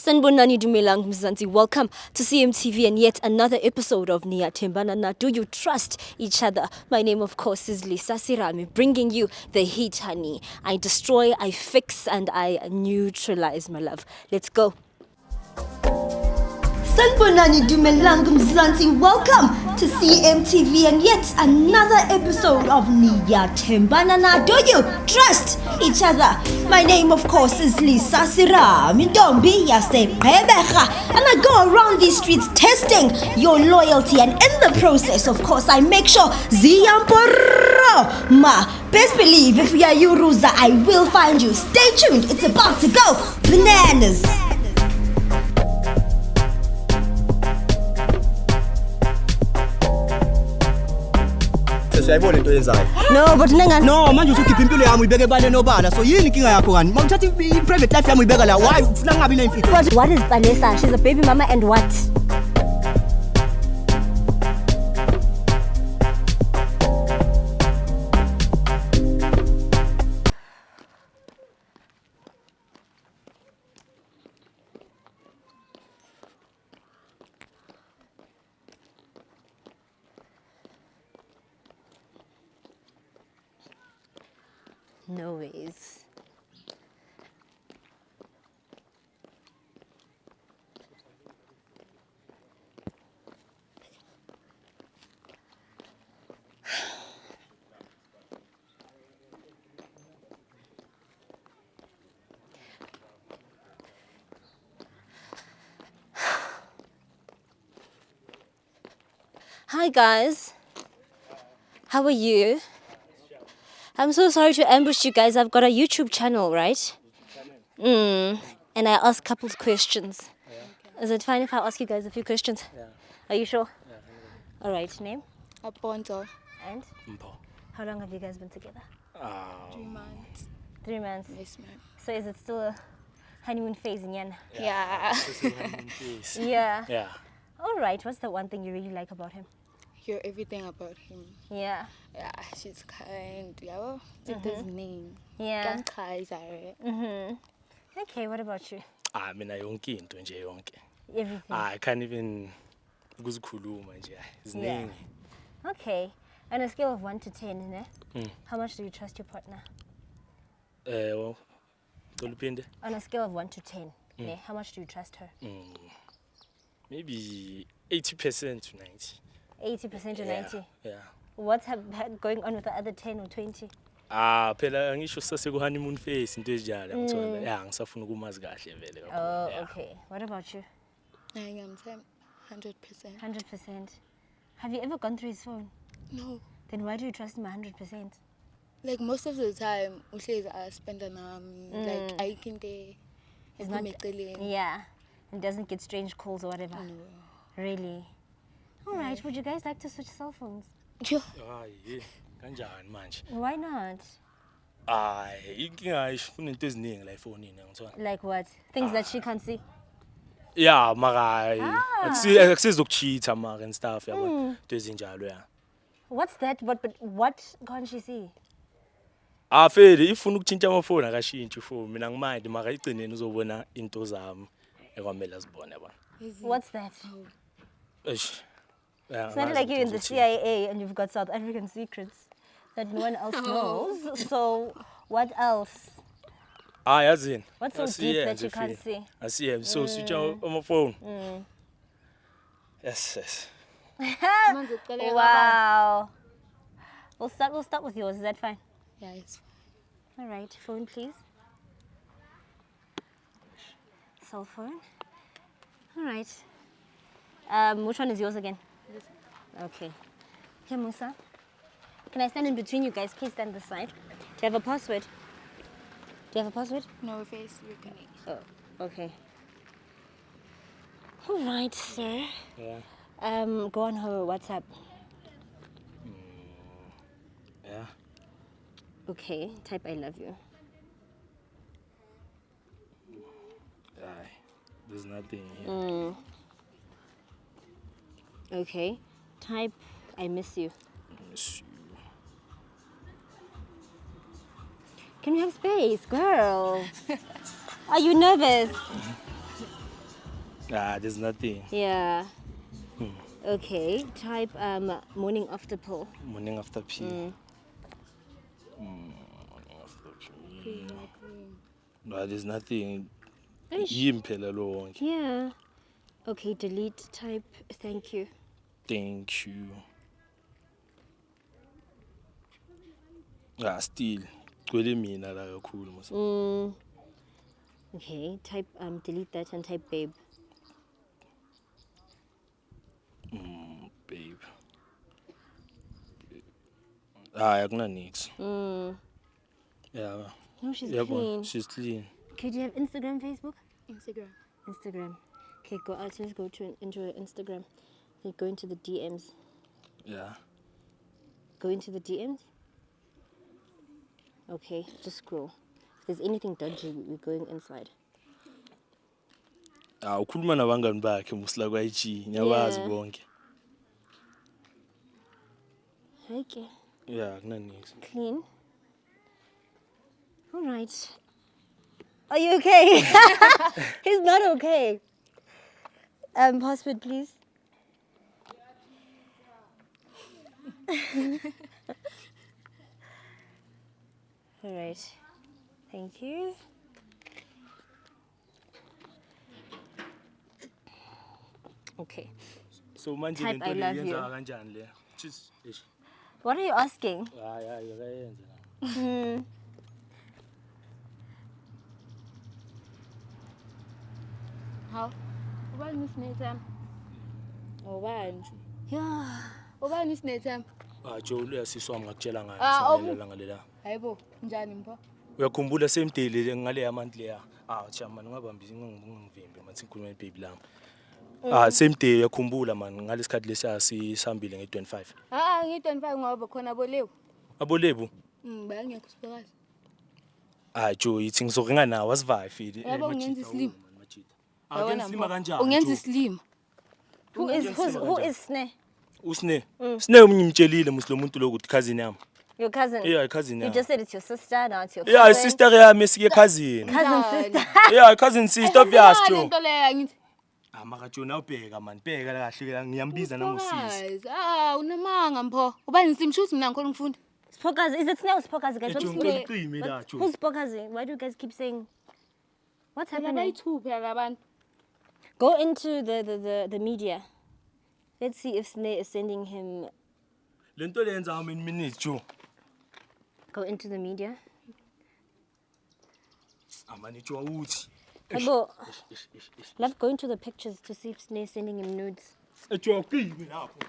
Sanibonani dumelang mzansi. Welcome to CMTV and yet another episode of Niyathembana Na. Do you trust each other? My name, of course, is Lisa Sirami, bringing you the heat, honey. I destroy, I fix, and I neutralize, my love. Let's go. Sanibonani dumelang mzansi. Welcome to CMTV and yet another episode of Niyathembana Na. Do you trust each other? My name, of course, is Lisa Sirami Ntombi yaseGqeberha, and I go around these streets testing your loyalty, and in the process, of course, I make sure ziyamporo ma. Best believe if you are Yuruza, I will find you. Stay tuned. It's about to go bananas. Siyayibona into yenzayo. No, but No, manje usukhipha impilo yami uyibeke bale nobala. So yini inkinga yakho kani? Mawuthatha i-private life yami uyibeka la. Why ufuna ngingabi nemfihlo? but what is Vanessa? She's a baby mama and what? No ways. Hi guys, how are you? I'm so sorry to ambush you guys. I've got a YouTube channel, right? And I ask couples questions. Is it fine if I ask you guys a few questions? Yeah. Are you sure? All right, name? Aponto. And? Mpo. How long have you guys been together? 3 months. 3 months. Yes, ma'am. So is it still a honeymoon phase in Yana? Yeah. Yeah. Yeah. All right, what's the one thing you really like about him? Hear everything about him. Yeah. Yeah, she's kind. Yeah, it's his name. Yeah. Okay, what about you? Mina yonke into nje yonke. Everything. I can't even ukuzikhuluma nje. Ziningi. Okay. On a scale of 1 to 10, ne? How much do you trust your partner? Toluphinde. On a scale of 1 to 10, ne? How much do you trust her? Maybe 80% to 90. 80% to 90? Yeah. What's going on with the other 10 or 20? Phela ngisho sasekuhoneymoon honeymoon phase into ezinjalo ngithona. Yeah, ngisafuna ukumazi kahle vele kakhulu. Oh, Yeah. okay. What about you? I'm 100%. 100%. Have you ever gone through his phone? No. Then why do you trust him 100%? Like most of the time, I spend on like I can day. It's not. Yeah. And doesn't get strange calls or whatever. No. Really? All right. Would you guys like to switch cell phones? Yeah. Hayi, kanjani manje? Why not? Inkinga ifuna into eziningi la efonini ngithona. Like what? Things that she can't see? Yeah, maka akusizokucheat maka and stuff yabo. Into ezinjalo yeah. What's that? But what can't she see? Feli ifuna ukutshintsha amafoni akashintshi ifoni. Mina ngimandi maka igcineni uzobona into zami ekwamela zibone yabona. What's that? Eish. It's not like you're in the CIA and you've got South African secrets that no one else knows. So what else? Yazini. What's so deep that you can't see? Asiye. So switch on my phone. Yes. Wow. We'll start with yours. Is that fine? Yeah, it's All right. Phone, please. Cell phone. All right. Which one is yours again? Okay. Here, Musa. Can I stand in between you guys? Please stand this side. Do you have a password? Do you have a password? no face recognition. Oh, okay. All right, sir. Yeah. Go on her WhatsApp. Yeah. Okay, type I love you. There's nothing here. Okay, type I miss you. Miss you. Can you have space, girl? Are you nervous? There's nothing. Yeah. Okay. Type morning after pill. Morning after P. Mm. Morning after P. There's nothing. Eish. Yimpela lo wonke. Yeah. Okay. Delete. Type thank you. Thank you. Still. Kwele mina la kakhulu Musa. Okay. Type delete that and type babe. Babe. Akuna nix. Yeah. No, she's Yeah, clean. she's clean. Okay, do you have Instagram, Facebook? Instagram. Okay, go out. Let's go into her Instagram. Okay, go into the DMs. Yeah. Go into the DMs. Okay, just scroll. If there's anything dodgy, we're going inside. Ukhuluma nabangani bakhe musla kwa IG. Ngiyabazi Yeah. bonke. Okay, Yeah, akuna nix. clean. All right. Are you okay? He's not okay. Password, please. All right. Thank you. Okay. So manje Type lento I le love yenza you. kanjani le? What are you asking? Yakayenza. How? Ubani usinethemba? Ubani? Yeah. Ubani usinethemba? Jo uyasiswa ngakutshela ngayo Ah, simelela ngalela. Hayibo, njani mpho? Uyakhumbula same day le ngale yamanti leya. Chamani ungabambisi ngingivimbe mathi ngikhuluma baby lami. Same day uyakhumbula man ngalesikhathi lesiya sihambile nge25. Ngi-25 ngoba khona bolewu. Abolebu. Bayangekho sibhekazi. Jo yithi ngizoringa nawe asivaye fili. Yabo ungenza isilima. Akenza isilima kanjani? Ungenza isilima. Who is Sneh? Usne. Sne umnyimtshelile muslo muntu lokuthi cousin yami. Your cousin? Yeah, cousin You yami. just said it's your sister, now it's your Yeah, cousin. sister yami siye cousin. Cousin sister. Yeah, cousin sister obvious jo. Lento leya ngithi. Maka jo nawubheka man, bheka kahle ngiyambiza namusisi. Sibhekazi. Unamanga mpho. Ubani nisimshuthi mina ngikhona umfundi. Spokazi. Is it Sneh or Spokazi, guys? Jo What's ngicela Sneh? uqime la jo. Who's Spokazi? Why do you guys keep saying? What's happening? Bayithuphe abantu. Go into the media. Let's see if Sneh is sending him. Lento lenza how many minutes jo? Go into the media. Amani jo uthi. Go. Let's go into the pictures to see if Sneh is sending him nudes. Jo uqime lapho.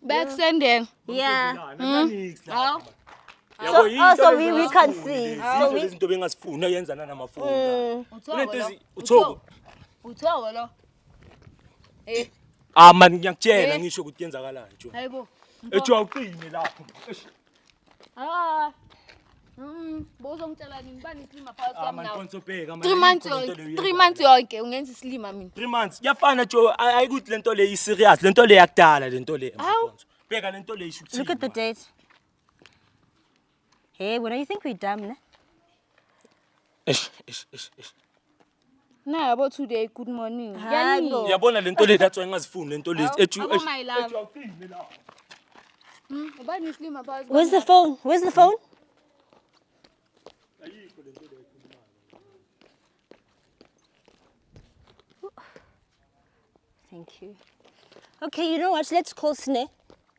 Backsending. Yeah. Hawu. So we can't see. So we. Izinto bengasifuna yenza namafoni. Uthoko. Uthoko lo. Man ngiyakutshela ngisho ukuthi yenzakalani jo. Hayibo. Jo uqime lapho. Bozongitshela nini bani isilima phakathi kwami Man nawe. konso bheka man. 3 months yonke. 3 months yonke ungenza isilima mina. 3 months. Yafana jo ayikuthi lento le iserious. Lento le yakudala lento le. Bheka lento le isho ukuthi. Look at the date. Hey, what do you think we're dumb, ne? Na yabo today good morning. Hayibo. Yabona lento le that's why ngazifuni lento le. Abo my love. Ubani isilima phakathi kwami. Where's the phone? Where's the phone? Thank you. Okay, you know what? Let's call Sneh,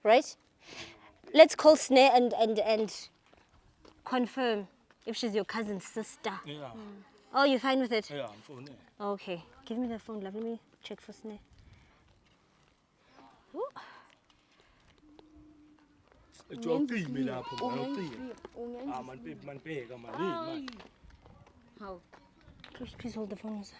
right? Let's call Sneh and confirm if she's your cousin's sister. Yeah. Oh, you're fine with it? Yeah, I'm phone. Okay. Give me the phone, love. Let me check for Sneh. Ooh. Jo uqime lapho man uqime. Man bheka man. How? Please hold the phone, Musa.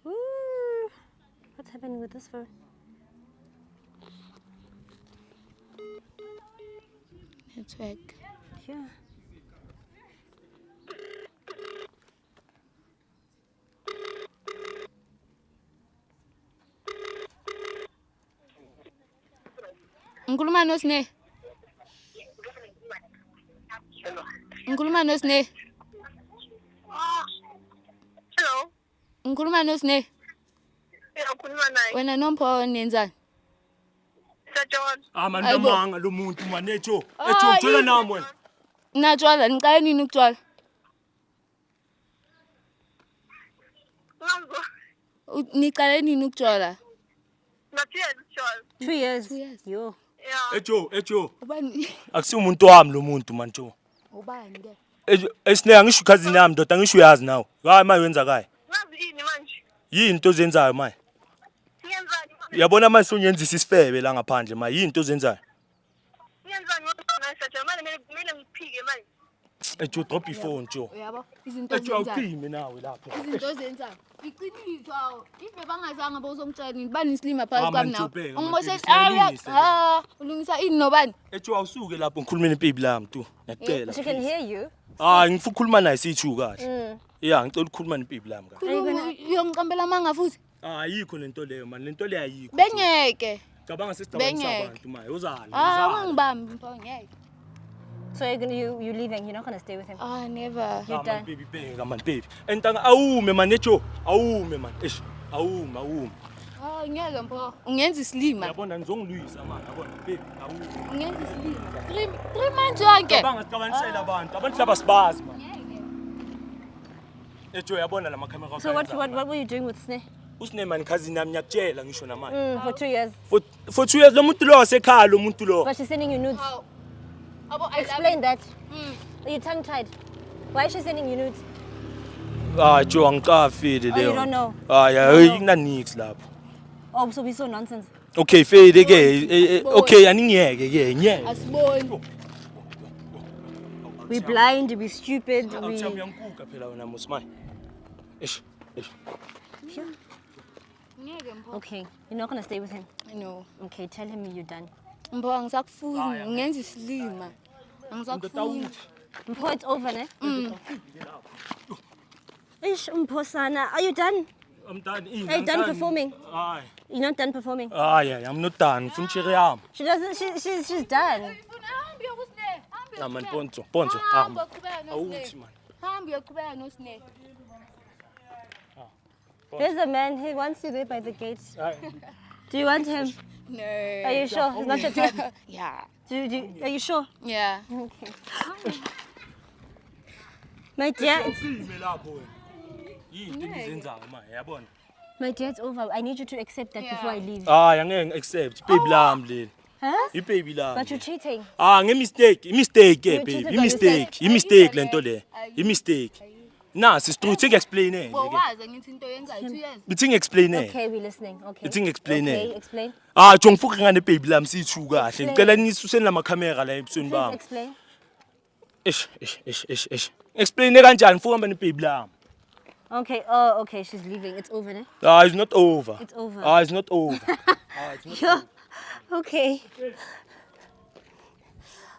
Ooh. What's happening with this phone? Network. Yeah. Ngikhuluma noSne. Ngikhuluma noSne. Hello. Ngikhuluma noSne. Uyakhuluma naye. Wena nompho nenzani? Sajona. Man Ayibo. lamanga lo muntu man echo. Ah, Echo uthola yini? nami wena. Natshwala niqale nini ukutshwala? Ngizwa. Niqale nini ukutshwala? Nathiyela utshwala. 2 years. 2 years. Yo. Yeah. Echo. Ubani? Akusi umuntu wami lo muntu man Joe. Ubani ke? Esine angisho cousin yami ndoda angisho uyazi nawe. Hayi manje wenza kayi. Ngazi yini manje? Yini into ozenzayo manje? Ngiyenzani manje? Uyabona manje sonyenzisa isifebe la ngaphandle manje yini into ozenzayo? Ngiyenzani ngona sajona manje kumele ngiphike manje. Echo drop iphone Joe. Uyabo? Izinto Echo zenzayo. awuqime nawe lapho. Izinto zenzayo. Iqiniso awu. Ibe bangazange bozongitshela nini bani isilima phakathi kwami nawe. Ungimoshe ulungisa ini nobani? Echo awusuke lapho ngikhulumeni ipipi lami tu. Ngiyacela. She can hear you. Ngifuna ukukhuluma naye sithu kahle. Yeah, ngicela ukukhuluma nepipi lami kahle. Uyongicambela manga futhi. Ayikho lento leyo man, lento leyo ayikho. Bengeke. Cabanga sesidabanisa abantu manje, uzani? Ungibambi mfo ngeke. So you leaving? You're not gonna stay with him? Never. You're done. Baby bheka man baby. Entanga awume man echo, awume man. Eish, awume. Ngeke mfo. Ungenza isilima. Yabona ngizongilwisa man, yabona baby, awume. Ungenza isilima. 3 months yonke. Cabanga sicabanisela abantu laba sibazi man. Echo yabona la makhamera. So what were you doing with Sne? Usine man cousin yami ngiyakutshela ngisho namanje. For 2 years. For 2 years lo muntu lo wasekhaya lo muntu lo. But she's sending you nudes. Explain Explain that. Are you tongue tied? Why is she sending you nudes? Joe angicafile leyo. You don't know? Yeah, inanix lapho. Oh, so we saw nonsense. Okay, fade ke. Okay, aningiyeke ke, ngiyeke. Asiboni. We blind, we stupid, we... Awuthami yankuka phela wena musmai. Eish. Ngeke mfo. Okay, you're not gonna stay with him. No. Okay, tell him you're done. Mfo angisakufuni. Ungenza isilima. Angisakufuni. Mpho, it's over, ne? Ish, Mphosana, are you done? I'm done. Are you done performing? Aye. You're not done performing? Yeah, I'm not done. Funa chere yami. She doesn't, she's done. Man, ponzo. Awuthi man. Hambi yoqhubeka noSne. There's a man, he wants you there by the gate. Aye. Do you want him? No. Are you sure? He's not your type? Yeah. Are you sure? Yeah. Okay. My dear, Uqime lapho wena. Yini engizenzayo manje, yabona? my dear, it's over. I need you to accept that before I leave. Angeke ngi-accept. Baby lami leli. Huh? Ibaby lami. But you're cheating. Ngemistake ke You baby. cheated on Imistake lento le. Imistake. Nasi sithi explain ke. Wazi ngithi into yenza 2 years. Bithi explain. Okay, we're listening. Okay. Bithi explain. Okay, explain. Jo ngifuka ngane baby lami sithu kahle. Ngicela nisuseni lama camera la ebusweni Please bami. explain. Ish. Explain kanjani fuka manje baby lami. Okay, oh, okay, she's leaving. It's over, ne? It's not over. It's over. It's not over. Yeah. Okay.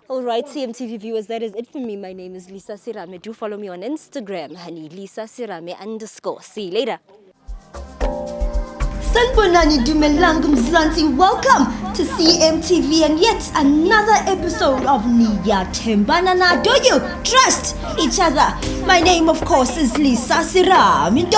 All right, CMTV viewers, that is it for me. My name is Lisa Sirame. Do follow me on Instagram, honey, Lisa Sirame _ See you later. Sanibonani Dumelang Mzansi, welcome to CMTV and yet another episode of Niyathembana Na. Do you trust each other? My name of course is Lisa Sirame. And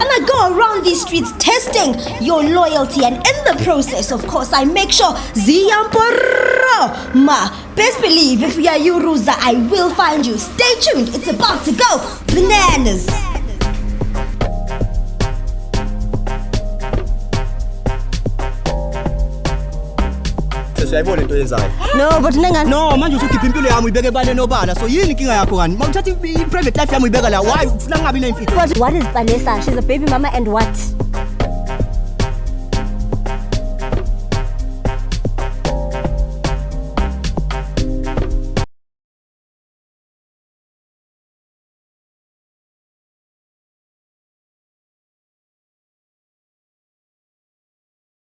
I go around these streets testing your loyalty, and in the process of course I make sure Ziyamporo ma. Best believe if we are you Ruza, I will find you. Stay tuned, it's about to go bananas. Siyayibona into yenzayo. No, but nenga. No, manje usukhipha impilo yami uyibeke bale nobala. So yini inkinga yakho kani? Mawuthatha i-private life yami uyibeka la. Why ufuna ngabi nemfihlo? What is Vanessa? She's a baby mama and what?